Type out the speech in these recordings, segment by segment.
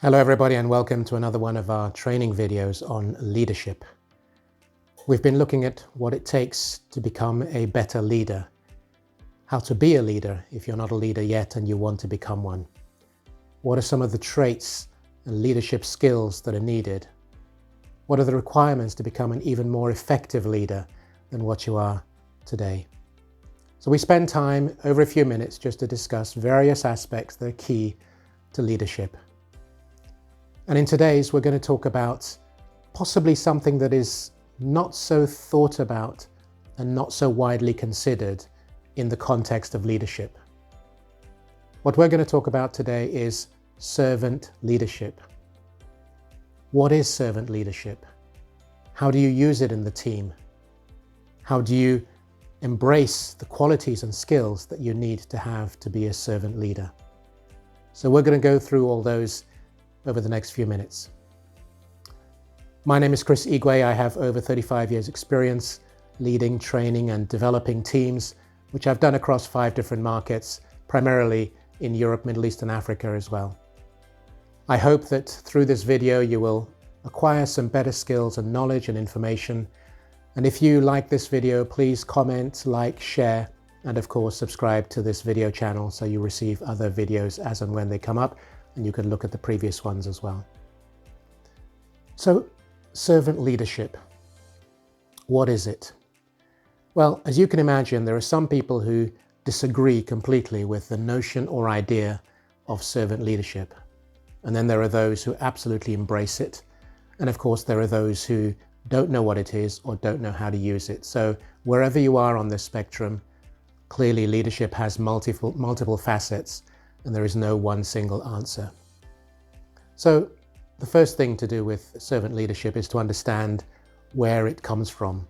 Hello everybody and welcome to another one of our training videos on leadership. We've been looking at what it takes to become a better leader, how to be a leader if you're not a leader yet and you want to become one. What are some of the traits and leadership skills that are needed? What are the requirements to become an even more effective leader than what you are today? So we spend time over a few minutes just to discuss various aspects that are key to leadership. And in today's, we're going to talk about possibly something that is not so thought about and not so widely considered in the context of leadership. What we're going to talk about today is servant leadership. What is servant leadership? How do you use it in the team? How do you embrace the qualities and skills that you need to have to be a servant leader? So we're going to go through all those over the next few minutes. My name is Chris Igwe. I have over 35 years experience leading, training and developing teams, which I've done across 5 different markets, primarily in Europe, Middle East and Africa as well. I hope that through this video you will acquire some better skills and knowledge and information. And if you like this video, please comment, like, share, and of course subscribe to this video channel so you receive other videos as and when they come up. And you can look at the previous ones as well. So, servant leadership. What is it? Well, as you can imagine, there are some people who disagree completely with the notion or idea of servant leadership. And then there are those who absolutely embrace it. And of course, there are those who don't know what it is or don't know how to use it. So wherever you are on this spectrum, clearly leadership has multiple facets, and there is no one single answer. So the first thing to do with servant leadership is to understand where it comes from.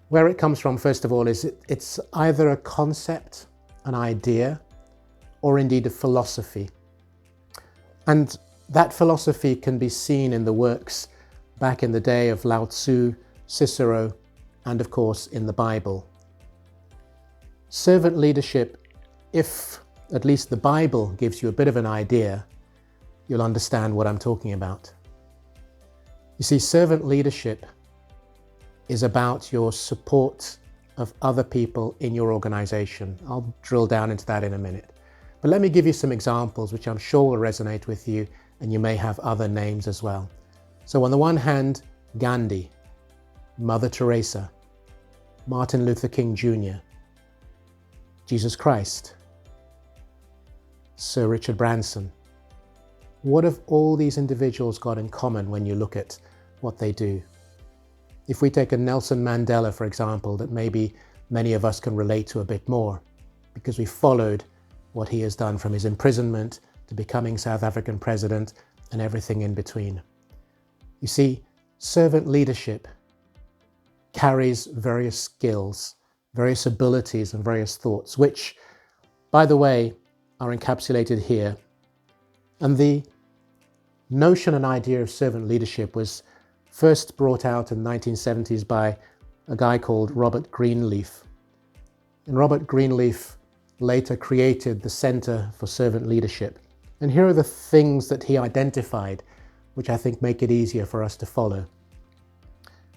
Where it comes from, first of all, is it's either a concept, an idea, or indeed a philosophy. And that philosophy can be seen in the works back in the day of Lao Tzu, Cicero, and of course in the Bible. Servant leadership, if at least the Bible gives you a bit of an idea, you'll understand what I'm talking about. You see, servant leadership is about your support of other people in your organization. I'll drill down into that in a minute. But let me give you some examples which I'm sure will resonate with you, and you may have other names as well. So on the one hand, Gandhi, Mother Teresa, Martin Luther King Jr., Jesus Christ, Sir Richard Branson. What have all these individuals got in common when you look at what they do? If we take a Nelson Mandela, for example, that maybe many of us can relate to a bit more, because we followed what he has done from his imprisonment to becoming South African president and everything in between. You see, servant leadership carries various skills, various abilities and various thoughts, which, by the way, are encapsulated here. And the notion and idea of servant leadership was first brought out in the 1970s by a guy called Robert Greenleaf. And Robert Greenleaf later created the Center for Servant Leadership. And here are the things that he identified, which I think make it easier for us to follow.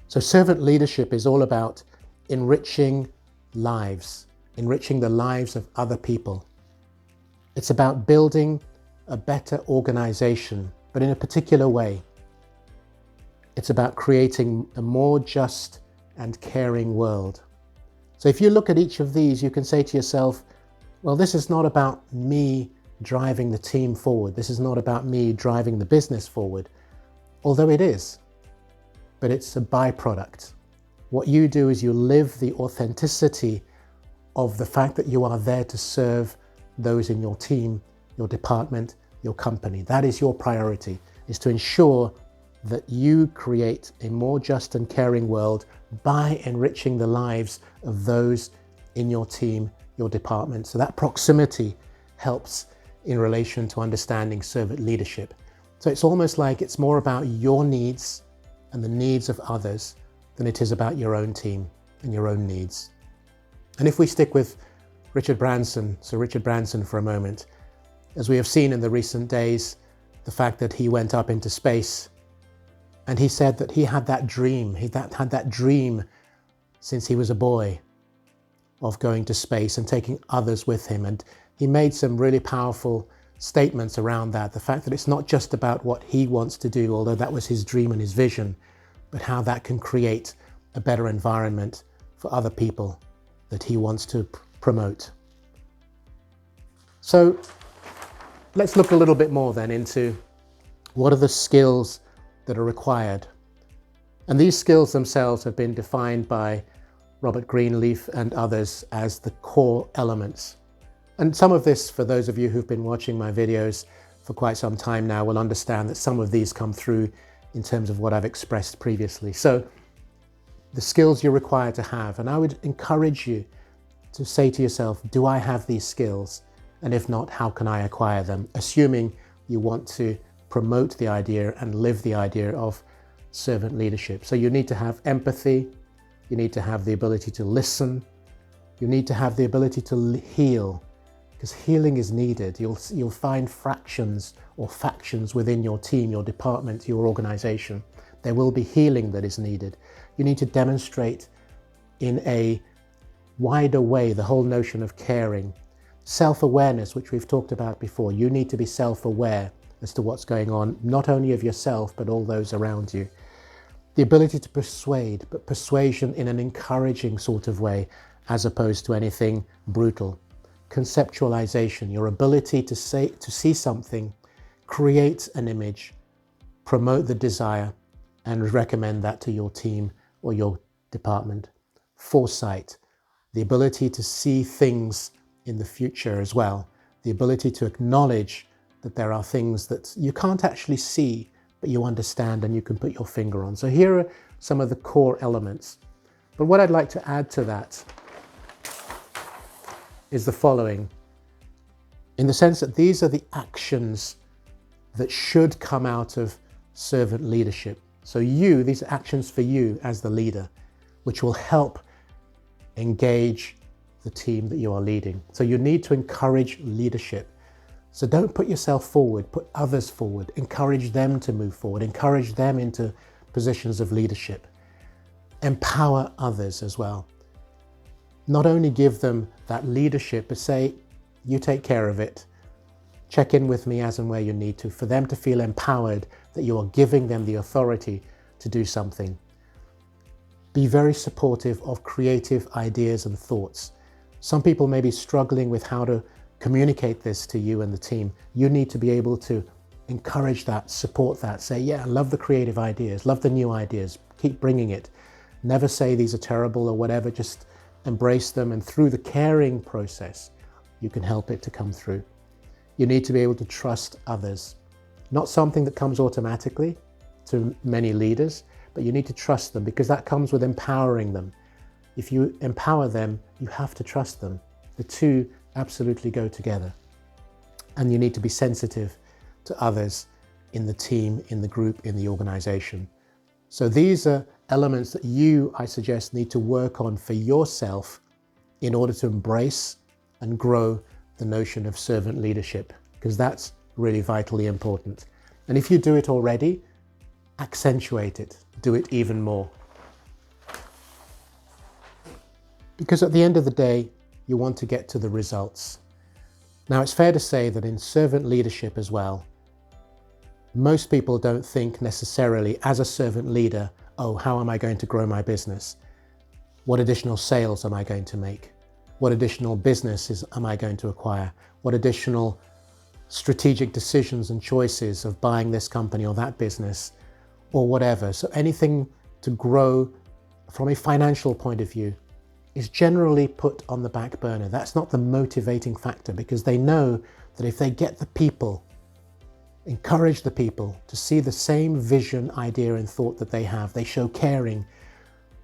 So servant leadership is all about enriching lives, enriching the lives of other people. It's about building a better organization, but in a particular way. It's about creating a more just and caring world. So if you look at each of these, you can say to yourself, well, this is not about me driving the team forward. This is not about me driving the business forward, although it is, but it's a byproduct. What you do is you live the authenticity of the fact that you are there to serve those in your team, your department, your company. That is your priority, is to ensure that you create a more just and caring world by enriching the lives of those in your team, your department. So that proximity helps in relation to understanding servant leadership. So it's almost like it's more about your needs and the needs of others than it is about your own team and your own needs. And if we stick with Sir Richard Branson for a moment, as we have seen in the recent days, the fact that he went up into space, and he said that he had that dream, had that dream since he was a boy of going to space and taking others with him. And he made some really powerful statements around that. The fact that it's not just about what he wants to do, although that was his dream and his vision, but how that can create a better environment for other people that he wants to promote. So let's look a little bit more then into what are the skills that are required. And these skills themselves have been defined by Robert Greenleaf and others as the core elements. And some of this, for those of you who've been watching my videos for quite some time now, will understand that some of these come through in terms of what I've expressed previously. So the skills you're required to have, and I would encourage you to say to yourself, do I have these skills? And if not, how can I acquire them? Assuming you want to promote the idea and live the idea of servant leadership. So you need to have empathy, you need to have the ability to listen, you need to have the ability to heal, because healing is needed. You'll find fractions or factions within your team, your department, your organization. There will be healing that is needed. You need to demonstrate in a wider way the whole notion of caring. Self-awareness, which we've talked about before. You need to be self-aware as to what's going on, not only of yourself, but all those around you. The ability to persuade, but persuasion in an encouraging sort of way, as opposed to anything brutal. Conceptualization, your ability to see something, create an image, promote the desire, and recommend that to your team or your department. Foresight, the ability to see things in the future as well. The ability to acknowledge that there are things that you can't actually see, but you understand and you can put your finger on. So here are some of the core elements. But what I'd like to add to that is the following, in the sense that these are the actions that should come out of servant leadership. So these are actions for you as the leader, which will help engage the team that you are leading. So you need to encourage leadership. So don't put yourself forward, put others forward, encourage them to move forward, encourage them into positions of leadership. Empower others as well. Not only give them that leadership, but say, you take care of it. Check in with me as and where you need to, for them to feel empowered that you are giving them the authority to do something. Be very supportive of creative ideas and thoughts. Some people may be struggling with how to communicate this to you and the team. You need to be able to encourage that, support that, say, yeah, I love the creative ideas, love the new ideas, keep bringing it. Never say these are terrible or whatever, just embrace them, and through the caring process, you can help it to come through. You need to be able to trust others. Not something that comes automatically to many leaders, but you need to trust them, because that comes with empowering them. If you empower them, you have to trust them. The two absolutely go together. And you need to be sensitive to others in the team, in the group, in the organization. So these are elements that you, I suggest, need to work on for yourself in order to embrace and grow the notion of servant leadership, because that's really vitally important. And if you do it already, accentuate it, do it even more. Because at the end of the day, you want to get to the results. Now, it's fair to say that in servant leadership as well, most people don't think necessarily as a servant leader, oh, how am I going to grow my business? What additional sales am I going to make? What additional businesses am I going to acquire? What additional strategic decisions and choices of buying this company or that business or whatever? So anything to grow from a financial point of view is generally put on the back burner. That's not the motivating factor, because they know that if they get the people, encourage the people to see the same vision, idea and thought that they have, they show caring,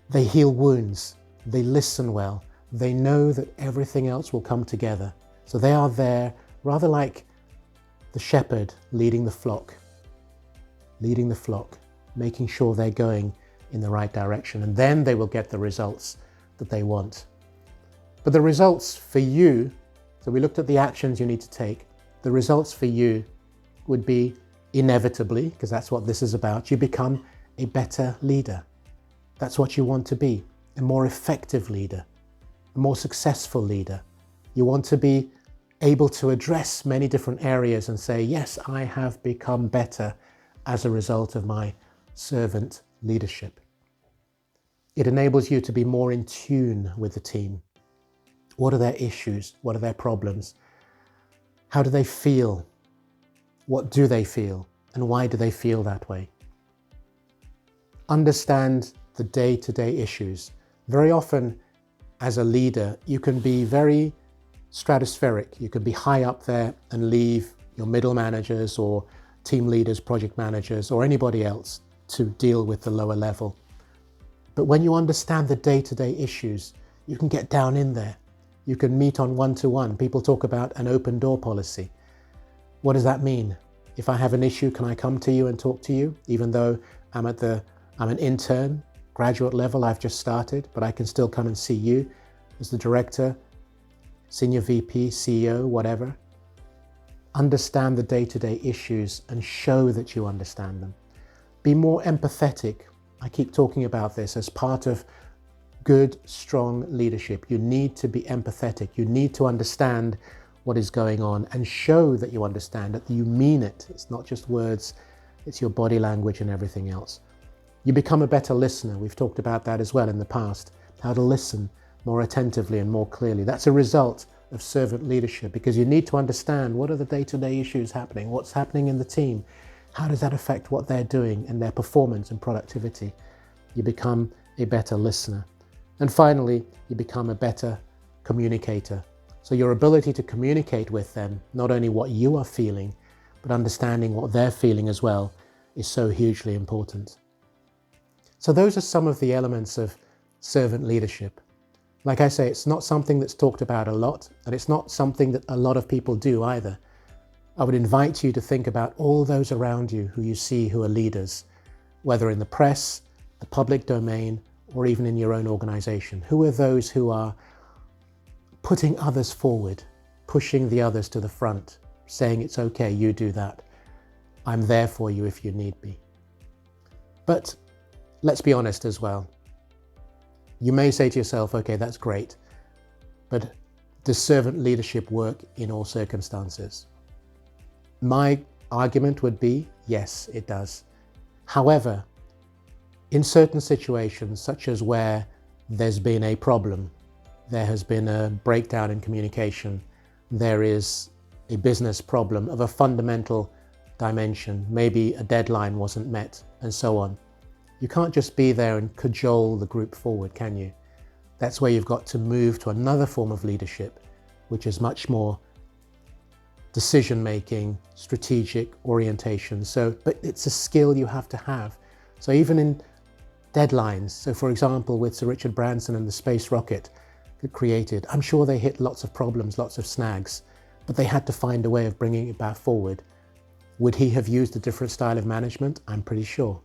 they heal wounds, they listen well, they know that everything else will come together. So they are there rather like the shepherd leading the flock, making sure they're going in the right direction, and then they will get the results that they want. But the results for you, so we looked at the actions you need to take, the results for you would be inevitably, because that's what this is about, you become a better leader. That's what you want to be, a more effective leader, a more successful leader. You want to be able to address many different areas and say, yes, I have become better as a result of my servant leadership. It enables you to be more in tune with the team. What are their issues? What are their problems? How do they feel? What do they feel? And why do they feel that way? Understand the day-to-day issues. Very often, as a leader, you can be very stratospheric. You can be high up there and leave your middle managers or team leaders, project managers, or anybody else to deal with the lower level. But when you understand the day-to-day issues, you can get down in there. You can meet on one-to-one. People talk about an open door policy. What does that mean? If I have an issue, can I come to you and talk to you? Even though I'm an intern, graduate level, I've just started, but I can still come and see you as the director, senior VP, CEO, whatever. Understand the day-to-day issues and show that you understand them. Be more empathetic. I keep talking about this as part of good, strong leadership. You need to be empathetic. You need to understand what is going on and show that you understand, that you mean it. It's not just words, it's your body language and everything else. You become a better listener. We've talked about that as well in the past, how to listen more attentively and more clearly. That's a result of servant leadership, because you need to understand what are the day-to-day issues happening, what's happening in the team, how does that affect what they're doing and their performance and productivity. You become a better listener. And finally, you become a better communicator. So your ability to communicate with them, not only what you are feeling, but understanding what they're feeling as well, is so hugely important. So those are some of the elements of servant leadership. Like I say, it's not something that's talked about a lot, and it's not something that a lot of people do either. I would invite you to think about all those around you who you see who are leaders, whether in the press, the public domain, or even in your own organization. Who are those who are putting others forward, pushing the others to the front, saying it's okay, you do that. I'm there for you if you need me. But let's be honest as well. You may say to yourself, okay, that's great, but does servant leadership work in all circumstances? My argument would be, yes, it does. However, in certain situations, such as where there's been a problem, there has been a breakdown in communication, there is a business problem of a fundamental dimension, maybe a deadline wasn't met, and so on. You can't just be there and cajole the group forward, can you? That's where you've got to move to another form of leadership, which is much more decision-making, strategic orientation. But it's a skill you have to have. So even in deadlines, so for example, with Sir Richard Branson and the space rocket that created, I'm sure they hit lots of problems, lots of snags, but they had to find a way of bringing it back forward. Would he have used a different style of management? I'm pretty sure.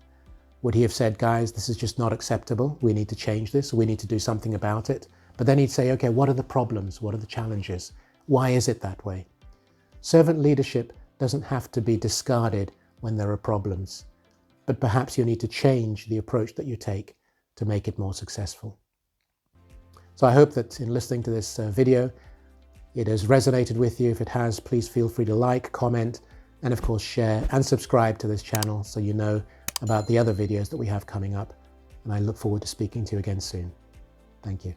Would he have said, guys, this is just not acceptable. We need to change this. We need to do something about it. But then he'd say, okay, what are the problems? What are the challenges? Why is it that way? Servant leadership doesn't have to be discarded when there are problems, but perhaps you need to change the approach that you take to make it more successful. So I hope that in listening to this video, it has resonated with you. If it has, please feel free to like, comment, and of course share and subscribe to this channel so you know about the other videos that we have coming up. And I look forward to speaking to you again soon. Thank you.